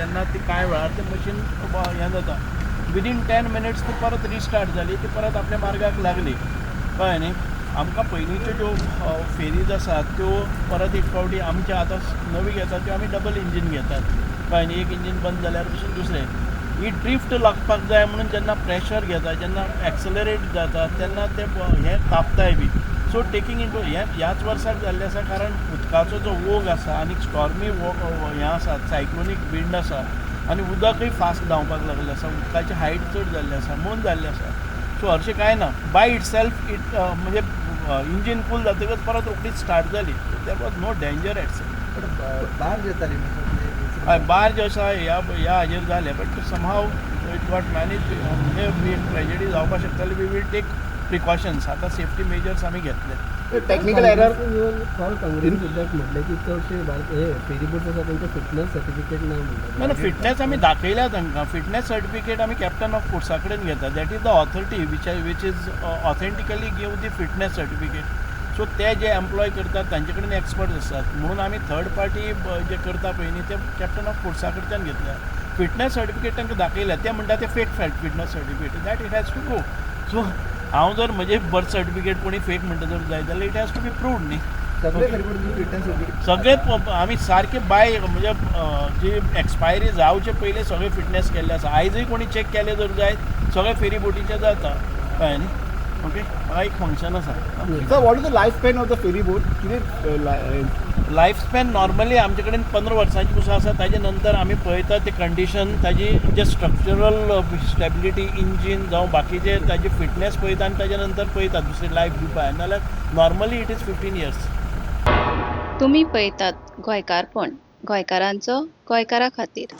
तेन्ना ती कांय वेळार तें मशीन हें जाता विदीन 10 मिनिट्स ती परत रिस्टार्ट जाली, ती परत आपल्या मार्गाक लागली, कळ्ळें न्ही. आमकां पयलींच्यो ज्यो फेरीज आसात त्यो परत एक फावटी आमच्या आतां नवी घेतात त्यो आमी डबल इंजीन घेतात, कळ्ळें न्ही. एक इंजीन बंद जाल्यार पसून दुसरें ही ड्रिफ्ट लागपाक जाय म्हणून जेन्ना प्रेशर घेता, जेन्ना एक्सलरेट जाता तेन्ना ते हें कापताय बी. सो टेकिंग इंटू ह्याच वर्साक जाल्लें आसा, कारण उदकाचो जो वोग आसा आनी स्टॉर्मी हें आसा, सायक्लोनीक विंड आसा आनी उदकूय फास्ट धांवपाक लागलें आसा, उदकाची हायट चड जाल्ली आसा, मोन जाल्लें आसा. सो हरशीं कांय ना, बाय इट सेल्फ म्हणजे इंजीन फूल जातकच परत रोखडीच स्टार्ट जाली. There was no danger at sail. Barge येताली हय बार्ज आसा ह्या हाजेर जालें, but somehow it got manage. म्हणजे ट्रेजेडी जावपाक शकताली. We will take precautions. आतां सेफ्टी मेजर्स आमी घेतले. टेक्निकल एरर फॉर काँग्रेस सुद्दां म्हटलें की चडशे हे फेरी बोट आसा तांकां फिटनेस सर्टिफिकेट ना म्हणटा. ना फिटनेस आमी दाखयल्या तांकां. फिटनेस सर्टिफिकेट आमी कॅप्टन ऑफ फोर्सा कडेन घेता. That is the authority which is authentically give the fitness certificate. So ते जे एम्प्लॉय करतात तांचे कडेन एक्सपर्ट आसतात, म्हणून आमी थर्ड पार्टी जे करता पळय न्ही ते कॅप्टन ऑफ फोर्सा कडच्यान घेतल्या. फिटनेस सर्टिफिकेट तांकां दाखयल्या, ते म्हणटा ते fake fitness certificate. That it has to go. So हांव जर म्हजें बर्थ सर्टिफिकेट कोणी फेक म्हणटा जर जाय जाल्यार it has to be proved न्ही. सगळे फेरीबोट फिटनेस सर्टिफिकेट सगळे आमी सारके बाय म्हणजे जी एक्सपायरी जावचे पयलीं सगळे फिटनेस केल्ले आसा. आयजूय कोणी चॅक केले जर जायत सगळे फेरी बोटीचे जाता, कळ्ळें न्ही. ओके, म्हाका एक फंक्शन आसा. Sir what is the life span of the ferry boat? कितें लायफ स्पॅन नॉर्मली आमचे कडेन 15 वर्सांची पसून आसा. ताजे नंतर आमी पळयता ते कंडिशन, ताजी जे स्ट्रक्चरल स्टेबिलिटी, इंजीन जावं बाकीचे ताजी फिटनेस पळयता आनी ताजे नंतर पळयता दुसरी लायफ दिवपाक. नाल्यार नॉर्मली इट इज 15 इयर्स. तुम्ही पळयतात गोंयकारपण, गोंयकारांचो गोंयकारा खातीर.